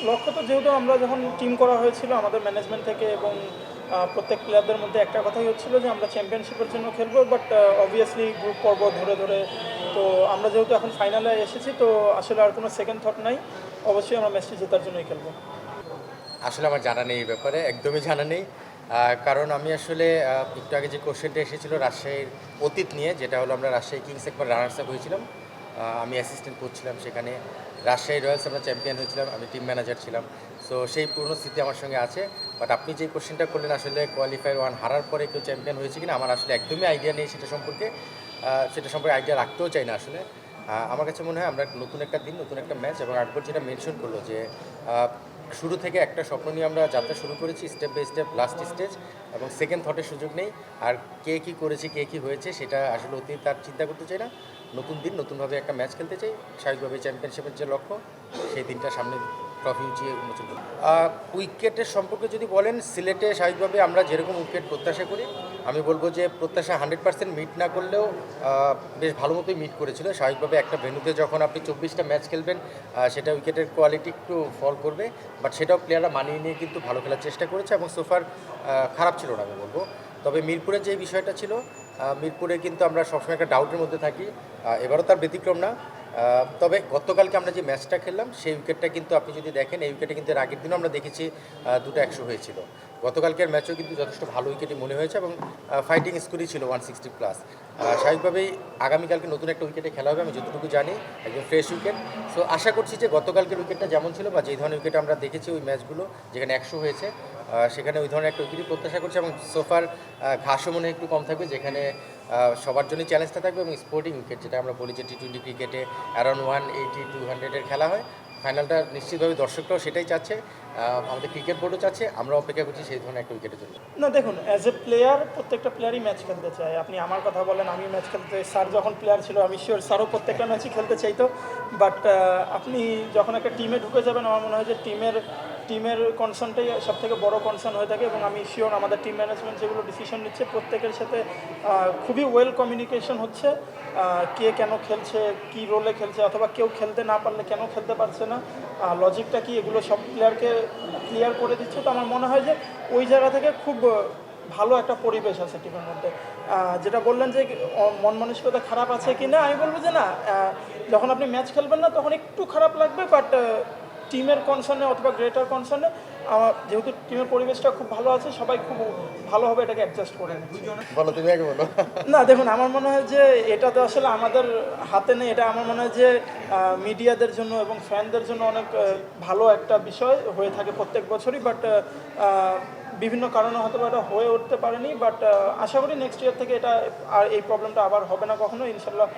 লক্ষ্য তো যেহেতু আমরা যখন টিম করা হয়েছিল আমাদের ম্যানেজমেন্ট থেকে এবং প্রত্যেক প্লেয়ারদের মধ্যে একটা কথাই হচ্ছিল যে আমরা চ্যাম্পিয়নশিপের জন্য খেলবো, বাট অবভিয়াসলি গ্রুপ পর্ব ধরে ধরে তো আমরা যেহেতু এখন ফাইনালে এসেছি তো আসলে আর কোনো সেকেন্ড থট নাই, অবশ্যই আমরা ম্যাচটি জেতার জন্যই খেলবো। আসলে আমার জানা নেই এই ব্যাপারে, একদমই জানা নেই। কারণ আমি আসলে একটু আগে যে কোশ্চেনটা এসেছিল রাজশাহীর অতীত নিয়ে, যেটা হলো আমরা রাজশাহী কিংস একবার রানার্স আপ হয়েছিলাম, আমি অ্যাসিস্ট্যান্ট কোচ ছিলাম সেখানে। রাজশাহী রয়্যালস আমরা চ্যাম্পিয়ন হয়েছিলাম, আমি টিম ম্যানেজার ছিলাম। সো সেই পুরনো স্মৃতি আমার সঙ্গে আছে। বাট আপনি যে কোশ্চেনটা করলেন আসলে কোয়ালিফায়ার ওয়ান হারার পরে কেউ চ্যাম্পিয়ন হয়েছে কিনা, আমার আসলে একদমই আইডিয়া নেই সেটা সম্পর্কে। সেটা সম্পর্কে আইডিয়া রাখতেও চাই না আসলে। আমার কাছে মনে হয় আমরা নতুন একটা দিন, নতুন একটা ম্যাচ, এবং আকবর যেটা মেনশন করলো যে শুরু থেকে একটা স্বপ্ন নিয়ে আমরা যাত্রা শুরু করেছি, step by step last stage, এবং সেকেন্ড থটের সুযোগ নেই। আর কে কী করেছে, কে কী হয়েছে সেটা আসলে অতীত তার চিন্তা করতে চাই না। নতুন দিন, নতুনভাবে একটা ম্যাচ খেলতে চাই। স্বাভাবিকভাবে চ্যাম্পিয়নশিপের যে লক্ষ্য, সেই দিনটা সামনে ট্রফি উঁচিয়ে উন্মোচন করি। উইকেটের সম্পর্কে যদি বলেন, সিলেটে স্বাভাবিকভাবে আমরা যেরকম উইকেট প্রত্যাশা করি, আমি বলবো যে প্রত্যাশা 100% মিট না করলেও বেশ ভালো মতোই মিট করেছিল। স্বাভাবিকভাবে একটা ভেন্যুতে যখন আপনি 24টা ম্যাচ খেলবেন, সেটা উইকেটের কোয়ালিটি একটু ফল করবে, বাট সেটাও প্লেয়াররা মানিয়ে নিয়ে কিন্তু ভালো খেলার চেষ্টা করেছে, এবং সোফার খারাপ ছিল না আমি বলবো। তবে মিরপুরের যে বিষয়টা ছিল, মিরপুরে কিন্তু আমরা সবসময় একটা ডাউটের মধ্যে থাকি, এবারও তার ব্যতিক্রম না। তবে গতকালকে আমরা যে ম্যাচটা খেললাম, সেই উইকেটটা কিন্তু আপনি যদি দেখেন, এই উইকেটে কিন্তু এর আগের দিনও আমরা দেখেছি দুটো 100 হয়েছিল। গতকালকের ম্যাচও কিন্তু যথেষ্ট ভালো উইকেটই মনে হয়েছে, এবং ফাইটিং স্কোরই ছিল 160+। স্বাভাবিকভাবেই আগামীকালকে নতুন একটা উইকেটে খেলা হবে, আমি যতটুকু জানি একদম ফ্রেশ উইকেট। সো আশা করছি যে গতকালকের উইকেটটা যেমন ছিল, বা যেই ধরনের উইকেট আমরা দেখেছি ওই ম্যাচগুলো যেখানে 100 হয়েছে, সেখানে ওই ধরনের একটা উইকেটই প্রত্যাশা করছি। এবং সোফার ঘাসও মনে হয় একটু কম থাকবে, যেখানে সবার জন্যই চ্যালেঞ্জটা থাকবে, এবং স্পোর্টিং উইকেট যেটা আমরা বলি যে টি20 ক্রিকেটে অ্যারাউন্ড 180-200-এর খেলা হয়, ফাইনালটা নিশ্চিতভাবে দর্শকরাও সেটাই চাচ্ছে, আমাদের ক্রিকেট বোর্ডও চাচ্ছে, আমরা অপেক্ষা করছি সেই ধরনের একটা উইকেটের জন্য। না দেখুন, অ্যাজ এ প্লেয়ার প্রত্যেকটা প্লেয়ারই ম্যাচ খেলতে চায়। আপনি আমার কথা বলেন, আমি ম্যাচ খেলতে চাই, স্যার যখন প্লেয়ার ছিল আমি শিওর স্যারও প্রত্যেকটা ম্যাচই খেলতে চাইতো। বাট আপনি যখন একটা টিমে ঢুকে যাবেন, আমার মনে হয় যে টিমের কনসার্নটাই সবথেকে বড় কনসার্ন হয়ে থাকে, এবং আমি শিওর আমাদের টিম ম্যানেজমেন্ট যেগুলো ডিসিশন নিচ্ছে প্রত্যেকের সাথে খুবই ওয়েল কমিউনিকেশন হচ্ছে। কে কেন খেলছে, কি রোলে খেলছে, অথবা কেউ খেলতে না পারলে কেন খেলতে পারছে না, লজিকটা কি, এগুলো সব প্লেয়ারকে ক্লিয়ার করে দিচ্ছে। তো আমার মনে হয় যে ওই জায়গা থেকে খুব ভালো একটা পরিবেশ আছে টিমের মধ্যে। যেটা বললেন যে মন মানসিকতা খারাপ আছে কি না, আমি বলবো যে না, যখন আপনি ম্যাচ খেলবেন না তখন একটু খারাপ লাগবে, বাট টিমের কনসার্নে অথবা গ্রেটার কনসার্নে যেহেতু টিমের পরিবেশটা খুব ভালো আছে, সবাই খুব ভালোভাবে এটাকে অ্যাডজাস্ট করে নিচ্ছে। বলো, তুমি আগে বলো। না দেখুন, আমার মনে হয় যে এটা তো আসলে আমাদের হাতে নেই। এটা আমার মনে হয় যে মিডিয়াদের জন্য এবং ফ্যানদের জন্য অনেক ভালো একটা বিষয় হয়ে থাকে প্রত্যেক বছরই, বাট বিভিন্ন কারণে হয়তো এটা হয়ে উঠতে পারেনি। বাট আশা করি নেক্সট ইয়ার থেকে এটা আর এই প্রবলেমটা আবার হবে না কখনো, ইনশাল্লাহ।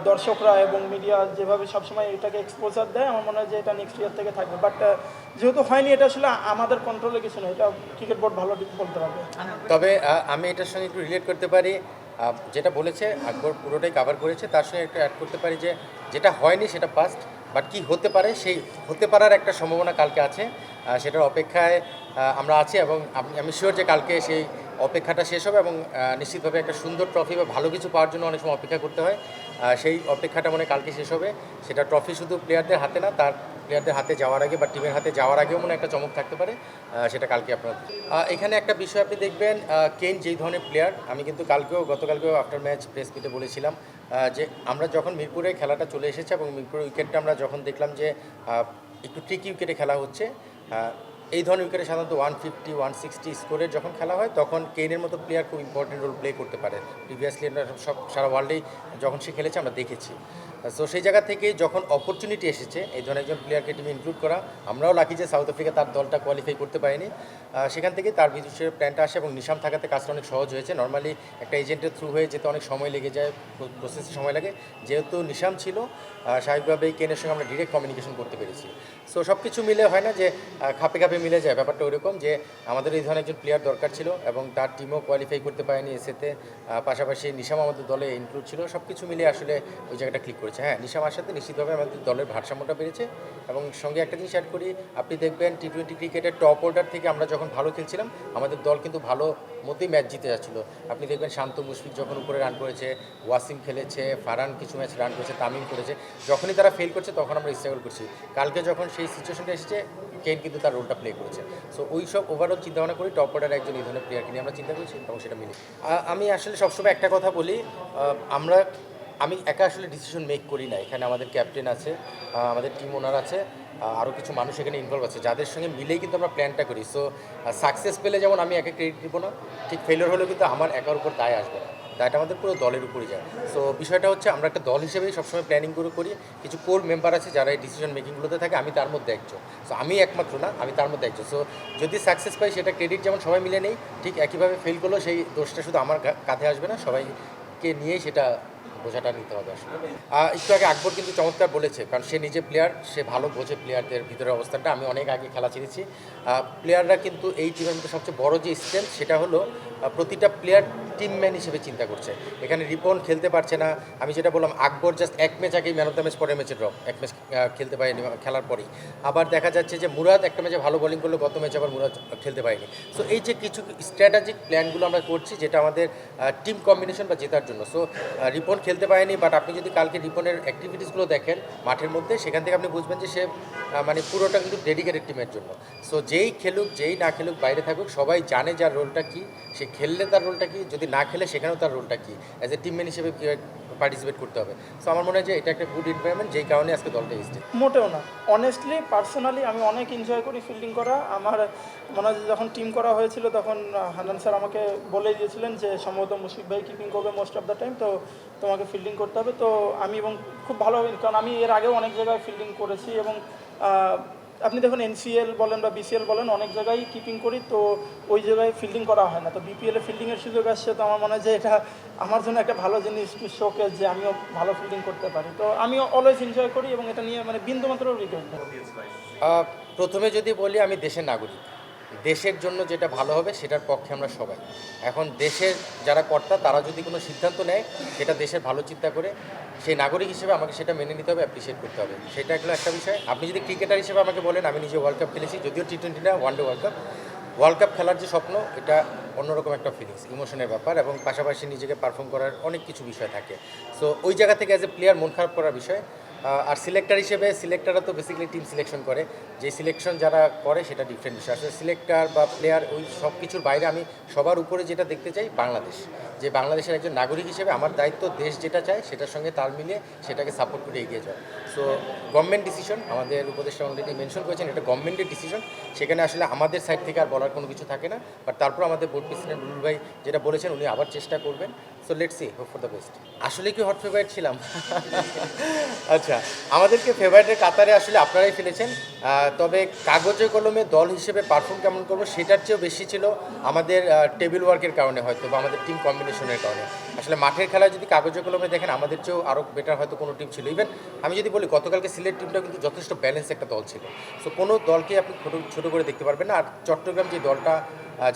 দর্শকরা এবং মিডিয়া যেভাবে সবসময় এটাকে এক্সপোজার দেয়, আমার মনে হয় যে এটা নেক্সট ইয়ার থেকে থাকবে। বাট যেহেতু হয়নি, এটা আসলে আমাদের কন্ট্রোলে কিছু নেই, এটা ক্রিকেট বোর্ড ভালো বলতে পারবে। তবে আমি এটার সঙ্গে একটু রিলেট করতে পারি। যেটা বলেছে আকবর পুরোটাই কভার করেছে, তার সঙ্গে একটা অ্যাড করতে পারি যে যেটা হয়নি সেটা পাস্ট, বাট কি হতে পারে, সেই হতে পারার একটা সম্ভাবনা কালকে আছে। সেটার অপেক্ষায় আমরা আছি, এবং আমি শিওর যে কালকে সেই অপেক্ষাটা শেষ হবে, এবং নিশ্চিতভাবে একটা সুন্দর ট্রফি বা ভালো কিছু পাওয়ার জন্য অনেক সময় অপেক্ষা করতে হয়। সেই অপেক্ষাটা মনে হয় কালকে শেষ হবে। সেটা ট্রফি শুধু প্লেয়ারদের হাতে না, তার প্লেয়ারদের হাতে যাওয়ার আগে বা টিমের হাতে যাওয়ার আগেও মনে একটা চমক থাকতে পারে। সেটা কালকে আপনার এখানে একটা বিষয় আপনি দেখবেন, কেইন যেই ধরনের প্লেয়ার, আমি কিন্তু গতকালকেও আফটার ম্যাচ প্রেস মিটে বলেছিলাম যে আমরা যখন মিরপুরে খেলাটা চলে এসেছে, এবং মিরপুরের উইকেটটা আমরা যখন দেখলাম যে একটু ট্রিকি উইকেটে খেলা হচ্ছে, এই ধরনের উইকেটে সাধারণত 150-160 স্কোরের যখন খেলা হয়, তখন কেইনের মতো প্লেয়ার খুব ইম্পর্টেন্ট রোল প্লে করতে পারে। প্রিভিয়াসলি আমরা সব সারা ওয়ার্ল্ডেই যখন সে খেলেছে আমরা দেখেছি। সো সেই জায়গা থেকে যখন অপরচুনিটি এসেছে এই ধরনের একজন প্লেয়ারকে টিমে ইনক্লুড করা, আমরাও লাকি যে সাউথ আফ্রিকা তার দলটা কোয়ালিফাই করতে পারেনি। সেখান থেকে তার বিদেশের প্ল্যানটা আসে, এবং নিশাম থাকাতে কাজটা অনেক সহজ হয়েছে। নর্মালি একটা এজেন্টের থ্রু হয়ে যেতে অনেক সময় লেগে যায়, প্রসেসে সময় লাগে। যেহেতু নিশাম ছিল, স্বাভাবিকভাবেই কেনের সঙ্গে আমরা ডিরেক্ট কমিউনিকেশন করতে পেরেছি। সো সব কিছু মিলে হয় না যে খাপে খাপে মিলে যায়, ব্যাপারটা ওইরকম যে আমাদের এই ধরনের একজন প্লেয়ার দরকার ছিল, এবং তার টিমও কোয়ালিফাই করতে পারেনি এসেতে। পাশাপাশি নিশাম আমাদের দলে ইনক্লুড ছিল, সব কিছু মিলে আসলে ওই জায়গাটা ক্লিক করে করেছে। হ্যাঁ, নিশাম আসার সাথে নিশ্চিতভাবে আমাদের দলের ভারসাম্যটা বেড়েছে এবং সঙ্গে একটা জিনিস অ্যাড করি, আপনি দেখবেন টি-20 ক্রিকেটের টপ অর্ডার থেকে আমরা যখন ভালো খেলছিলাম আমাদের দল কিন্তু ভালো মতোই ম্যাচ জিতে যাচ্ছিল। আপনি দেখবেন শান্ত মুশফিক যখন উপরে রান করেছে, ওয়াসিম খেলেছে, ফারহান কিছু ম্যাচ রান করেছে, তামিম করেছে, যখনই তারা ফেল করছে তখন আমরা স্ট্রাগল করছি। কালকে যখন সেই সিচুয়েশনটা এসেছে কেন কিন্তু তার রোলটা প্লে করেছে। সো ওই সব ওভারঅল চিন্তাভাবনা করি টপ অর্ডার একজন এই ধরনের প্লেয়ারকে নিয়ে আমরা চিন্তা করছি এবং সেটা মিলে। আমি আসলে সবসময় একটা কথা বলি, আমি একা আসলে ডিসিশন মেক করি না। এখানে আমাদের ক্যাপ্টেন আছে, আমাদের টিম ওনার আছে, আরও কিছু মানুষ এখানে ইনভলভ আছে যাদের সঙ্গে মিলেই কিন্তু আমরা প্ল্যানটা করি। সো সাকসেস পেলে যেমন আমি একা ক্রেডিট দিব না, ঠিক ফেলিওর হলেও কিন্তু আমার একার উপর দায় আসবে না, দায়টা আমাদের পুরো দলের উপরই যায়। সো বিষয়টা হচ্ছে আমরা একটা দল হিসেবেই সবসময় প্ল্যানিং করি। কিছু কোর মেম্বার আছে যারা এই ডিসিশন মেকিংগুলোতে থাকে, আমি তার মধ্যে একজন। সো আমি একমাত্র না, আমি তার মধ্যে একজন। সো যদি সাকসেস পাই সেটা ক্রেডিট যেমন সবাই মিলে নেই, ঠিক একইভাবে ফেল করলেও সেই দোষটা শুধু আমার কাঁধে আসবে না, সবাইকে নিয়েই সেটা বোঝাটা নিতে হবে আসলে। একটু আগে আকবর কিন্তু চমৎকার বলেছে, কারণ সে নিজে প্লেয়ার, সে ভালো বোঝে প্লেয়ারদের ভিতরের অবস্থানটা। আমি অনেক আগে খেলা ছেড়েছি। প্লেয়াররা কিন্তু এই টিমের মধ্যে সবচেয়ে বড় যে স্ট্রেংথ সেটা হলো প্রতিটা প্লেয়ার টিমম্যান হিসেবে চিন্তা করছে। এখানে রিপন খেলতে পারছে না, আমি যেটা বললাম আকবর জাস্ট এক ম্যাচ আগেই ম্যান অফ দ্য ম্যাচ, পরের ম্যাচে ড্রপ, এক ম্যাচ খেলতে পারেনি খেলার পরেই। আবার দেখা যাচ্ছে যে মুরাদ একটা ম্যাচে ভালো বোলিং করলো, গত ম্যাচে আবার মুরাদ খেলতে পারেনি। সো এই যে কিছু স্ট্র্যাটেজিক প্ল্যানগুলো আমরা করছি যেটা আমাদের টিম কম্বিনেশন বা জেতার জন্য। সো রিপন খেলতে পারেনি, বাট আপনি যদি কালকে রিপনের অ্যাক্টিভিটিসগুলো দেখেন মাঠের মধ্যে, সেখান থেকে আপনি বুঝবেন যে সে মানে পুরোটা কিন্তু ডেডিকেটেড টিমের জন্য। সো যেই খেলুক যেই না খেলুক বাইরে থাকুক, সবাই জানে যার রোলটা কী, সে খেললে তার রোলটা কী, যদি না খেলে সেখানেও তার রোলটা কী, অ্যাজ এ টিমম্যান হিসেবে পার্টিসিপেট করতে হবে। সো আমার মনে হয় যে এটা একটা গুড এনভায়রনমেন্ট, যেই কারণে আজকে দলটা এসছে। মোটেও না, অনেস্টলি পার্সোনালি আমি অনেক এনজয় করি ফিল্ডিং করা। আমার মনে হয় যে যখন টিম করা হয়েছিল তখন হান্নান স্যার আমাকে বলে দিয়েছিলেন যে সম্ভবত মুশফিক ভাই কিপিং করবে মোস্ট অফ দ্য টাইম, তো তোমাকে ফিল্ডিং করতে হবে। তো আমি এবং খুব ভালোভাবে, কারণ আমি এর আগেও অনেক জায়গায় ফিল্ডিং করেছি এবং আপনি দেখুন NCL বলেন বা BCL বলেন, অনেক জায়গায় কিপিং করি, তো ওই জায়গায় ফিল্ডিং করা হয় না। তো BPL-এ ফিল্ডিংয়ের সুযোগ আসছে, তো আমার মনে হয় যে এটা আমার জন্য একটা ভালো জিনিস, টু শোকেস যে আমিও ভালো ফিল্ডিং করতে পারি। তো আমি অলওয়েজ এনজয় করি এবং এটা নিয়ে মানে বিন্দুমাত্র রিগ্রেট নেই। প্রথমে যদি বলি, আমি দেশের নাগরিক, দেশের জন্য যেটা ভালো হবে সেটার পক্ষে আমরা সবাই। এখন দেশের যারা কর্তা তারা যদি কোনো সিদ্ধান্ত নেয় সেটা দেশের ভালো চিন্তা করে, সেই নাগরিক হিসেবে আমাকে সেটা মেনে নিতে হবে, অ্যাপ্রিসিয়েট করতে হবে। সেটা একটা বিষয়। আপনি যদি ক্রিকেটার হিসেবে আমাকে বলেন, আমি নিজে ওয়ার্ল্ড কাপ খেলেছি, যদিও টি-20 না, ওয়ানডে ওয়ার্ল্ড কাপ খেলার যে স্বপ্ন, এটা অন্যরকম একটা ফিলিংস, ইমোশনের ব্যাপার, এবং পাশাপাশি নিজেকে পারফর্ম করার অনেক কিছু বিষয় থাকে। সো ওই জায়গা থেকে অ্যাজ এ প্লেয়ার মন খারাপ করার বিষয়। আর সিলেক্টর হিসেবে, সিলেক্টররা তো বেসিক্যালি টিম সিলেকশন করে, যে সিলেকশন যারা করে সেটা ডিফারেন্ট বিষয়। আসলে সিলেক্টর বা প্লেয়ার ওই সব কিছুর বাইরে আমি সবার উপরে যেটা দেখতে চাই বাংলাদেশ, যে বাংলাদেশের একজন নাগরিক হিসেবে আমার দায়িত্ব দেশ যেটা চায় সেটার সঙ্গে তাল মিলিয়ে সেটাকে সাপোর্ট করে এগিয়ে যাওয়া। সো গভর্নমেন্ট ডিসিশন, আমাদের উপদেষ্টা অলরেডি মেনশন করেছেন, এটা গভর্নমেন্টের ডিসিশন, সেখানে আসলে আমাদের সাইড থেকে আর বলার কোনো কিছু থাকে না। বাট তারপর আমাদের বোর্ড প্রেসিডেন্ট বুলবুল ভাই যেটা বলেছেন, উনি আবার চেষ্টা করবেন। So let's see, hope for the best. আসলে কি হট ফেভারিট ছিলাম? আচ্ছা, আমাদেরকে ফেভারিটের কাতারে আসলে আপনারাই ফেলেছেন। তবে কাগজে কলমে দল হিসেবে পারফর্ম কেমন করবো সেটার চেয়েও বেশি ছিল আমাদের টেবিল ওয়ার্কের কারণে, হয়তো বা আমাদের টিম কম্বিনেশনের কারণে। আসলে মাঠের খেলায় যদি কাগজে কলমে দেখেন, আমাদের চেয়েও আরও বেটার হয়তো কোনো টিম ছিল। ইভেন আমি যদি বলি, গতকালকে সিলেট টিমটা কিন্তু যথেষ্ট ব্যালেন্স একটা দল ছিল। সো কোনো দলকে আপনি ছোটো করে দেখতে পারবেন না। আর চট্টগ্রাম যে দলটা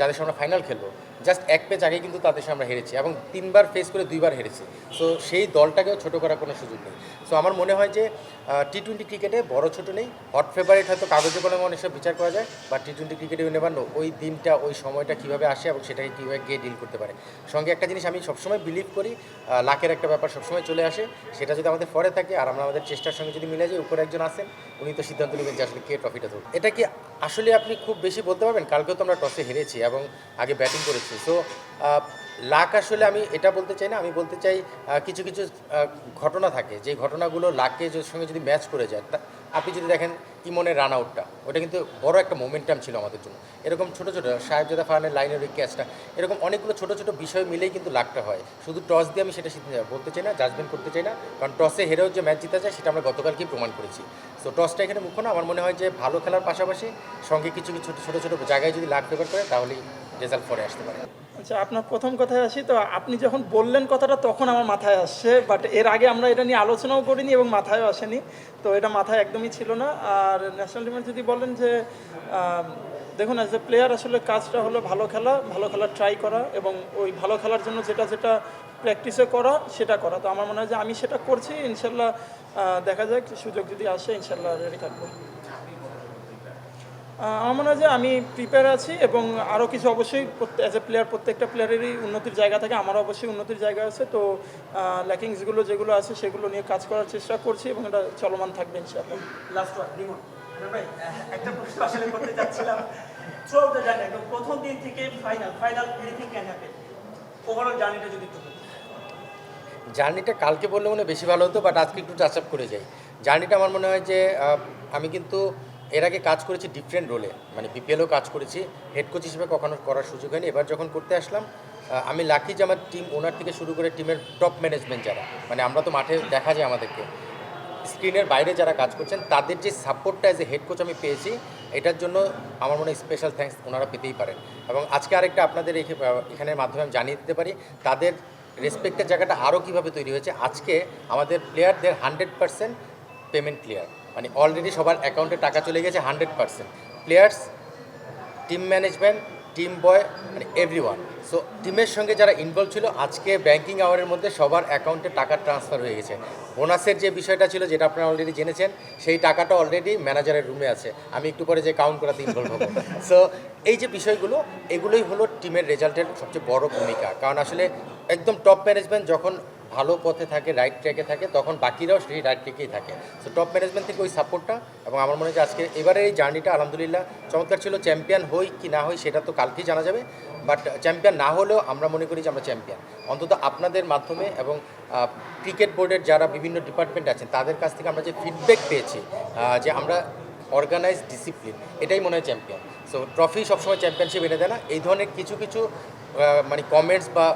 যাদের সঙ্গে আমরা ফাইনাল খেলবো, জাস্ট এক ম্যাচ আগেই কিন্তু তাদের সঙ্গে আমরা হেরেছি এবং 3বার ফেস করে 2বার হেরেছি। সো সেই দলটাকেও ছোটো করার কোনো সুযোগ নেই। সো আমার মনে হয় যে টি-20 ক্রিকেটে বড় ছোটো নেই, হট ফেভারিট হয়তো কাগজে কলমে অনেক সব বিচার করা যায়, বা টি-20 ক্রিকেটে উই নেভার নো ওই দিনটা ওই সময়টা কীভাবে আসে এবং সেটাকে কীভাবে গিয়ে ডিল করতে পারে। সঙ্গে একটা জিনিস আমি সবসময় বিলিভ করি, লাকের একটা ব্যাপার সবসময় চলে আসে, সেটা যদি আমাদের পরে থাকে আর আমরা আমাদের চেষ্টার সঙ্গে যদি মিলে যাই, উপরে একজন আসেন, উনি তো সিদ্ধান্ত নেবেন যে আসলে কে ট্রফিটা ধরবে। এটা কি আসলে আপনি খুব বেশি বলতে পারবেন? কালকেও তো আমরা টসে হেরেছি এবং আগে ব্যাটিং করেছি। সো লাক আসলে আমি এটা বলতে চাই না, আমি বলতে চাই কিছু কিছু ঘটনা থাকে, যে ঘটনাগুলো লাকের সঙ্গে যদি ম্যাচ করে যায়। আপনি যদি দেখেন ইমনের রান আউটটা, ওটা কিন্তু বড় একটা মোমেন্টাম ছিল আমাদের জন্য। এরকম ছোটো ছোটো সাহেবজাদা ফারহানের লাইনের ওই ক্যাচটা, এরকম অনেকগুলো ছোটো ছোটো বিষয় মিলেই কিন্তু লাকটা হয়। শুধু টস দিয়ে আমি সেটা বলতে চাই না, জাজমেন্ট করতে চাই না, কারণ টসে হেরেও যে ম্যাচ জিতা যায় সেটা আমরা গতকালকেই প্রমাণ করেছি। সো টসটা এখানে মুখ্য না। আমার মনে হয় যে ভালো খেলার পাশাপাশি সঙ্গে কিছু কিছু ছোটো ছোটো জায়গায় যদি লাক ফেভার করে, তাহলেই রেজাল্ট পরে আসতে পারে। আচ্ছা, আপনার প্রথম কথায় আসি। তো আপনি যখন বললেন কথাটা তখন আমার মাথায় আসছে, বাট এর আগে আমরা এটা নিয়ে আলোচনাও করিনি এবং মাথায়ও আসেনি, তো এটা মাথায় একদমই ছিল না। আর ন্যাশনাল টিমের যদি বলেন যে দেখুন অ্যাজ এ প্লেয়ার আসলে কাজটা হলো ভালো খেলা ট্রাই করা এবং ওই ভালো খেলার জন্য যেটা প্র্যাকটিসে করা সেটা করা। তো আমার মনে হয় যে আমি সেটা করছি, ইনশাল্লাহ দেখা যাক, সুযোগ যদি আসে ইনশাল্লাহ রেডি থাকবো। আমার মনে হয় যে আমি প্রিপেয়ার আছি এবং আরও কিছু অবশ্যই অ্যাজ এ প্লেয়ার প্রত্যেকটা প্লেয়ারেরই উন্নতির জায়গা থাকে, আমারও অবশ্যই উন্নতির জায়গা আছে। তো ল্যাকিংসগুলো যেগুলো আছে সেগুলো নিয়ে কাজ করার চেষ্টা করছি এবং এটা চলমান থাকবে ইনশাআল্লাহ। লাস্ট ওয়ান রিমন ভাই, একটা প্রশ্ন আসলে করতে চাচ্ছিলাম। থ্রু আউট দ্য জার্নি, একদম প্রথম দিন থেকে final anything can happen, overall জার্নিটা যদি একটু বলেন। জার্নিটা কালকে বললে মনে হয় বেশি ভালো হতো, বাট আজকে একটু টাচ আপ করে যাই। জার্নিটা আমার মনে হয় যে আমি কিন্তু এর আগে কাজ করেছি ডিফারেন্ট রোলে, মানে বিপিএলও কাজ করেছি, হেড কোচ হিসেবে কখনো করার সুযোগ হয়নি। এবার যখন করতে আসলাম আমি লাকি যে আমার টিম ওনার থেকে শুরু করে টিমের টপ ম্যানেজমেন্ট যারা, মানে আমরা তো মাঠে দেখা যায় আমাদেরকে, স্ক্রিনের বাইরে যারা কাজ করছেন তাদের যে সাপোর্টটা অ্যাজ এ হেড কোচ আমি পেয়েছি, এটার জন্য আমার মনে হয় স্পেশাল থ্যাঙ্কস ওনারা পেতেই পারেন। এবং আজকে আরেকটা আপনাদের এখানের মাধ্যমে আমি জানিয়ে দিতে পারি তাদের রেসপেক্টের জায়গাটা আরও কীভাবে তৈরি হয়েছে। আজকে আমাদের প্লেয়ারদের 100% পেমেন্ট ক্লিয়ার, মানে অলরেডি সবার অ্যাকাউন্টে টাকা চলে গেছে 100%। প্লেয়ার্স, টিম ম্যানেজমেন্ট, টিম বয়, মানে এভরিওয়ান। সো টিমের সঙ্গে যারা ইনভলভ ছিল আজকে ব্যাংকিং আওয়ারের মধ্যে সবার অ্যাকাউন্টে টাকা ট্রান্সফার হয়ে গেছে। বোনাসের যে বিষয়টা ছিল যেটা আপনারা অলরেডি জেনেছেন, সেই টাকাটা অলরেডি ম্যানেজারের রুমে আছে, আমি একটু পরে যে কাউন্ট করাতে ইনভলভ হবো। সো এই যে বিষয়গুলো, এগুলোই হলো টিমের রেজাল্টের সবচেয়ে বড় ভূমিকা। কারণ আসলে একদম টপ ম্যানেজমেন্ট যখন ভালো পথে থাকে, রাইট ট্র্যাকে থাকে, তখন বাকিরাও সেই রাইট ট্র্যাকেই থাকে। সো টপ ম্যানেজমেন্ট থেকে ওই সাপোর্টটা, এবং আমার মনে হয় যে আজকে এবারের এই জার্নিটা আলহামদুলিল্লাহ চমৎকার ছিল। চ্যাম্পিয়ন হই কি না হই সেটা তো কালকেই জানা যাবে, বাট চ্যাম্পিয়ন না হলেও আমরা মনে করি যে আমরা চ্যাম্পিয়ন। অন্তত আপনাদের মাধ্যমে এবং ক্রিকেট বোর্ডের যারা বিভিন্ন ডিপার্টমেন্ট আছেন তাদের কাছ থেকে আমরা যে ফিডব্যাক পেয়েছি যে আমরা অর্গানাইজ ডিসিপ্লিন, এটাই মনে হয় চ্যাম্পিয়ন। সো ট্রফি সবসময় চ্যাম্পিয়নশিপ এনে দেয় না, এই ধরনের কিছু কিছু মানে কমেন্টস বা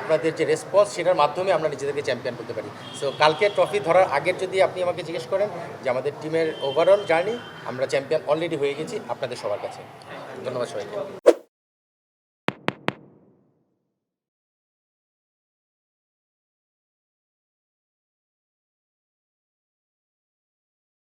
আপনাদের যে রেসপন্স সেটার মাধ্যমে আমরা নিজেদেরকে চ্যাম্পিয়ন করতে পারি। সো কালকে ট্রফি ধরার আগের যদি আপনি আমাকে জিজ্ঞেস করেন যে আমাদের টিমের ওভারঅল জার্নি, আমরা চ্যাম্পিয়ন অলরেডি হয়ে গেছি আপনাদের সবার কাছে। ধন্যবাদ সবাইকে।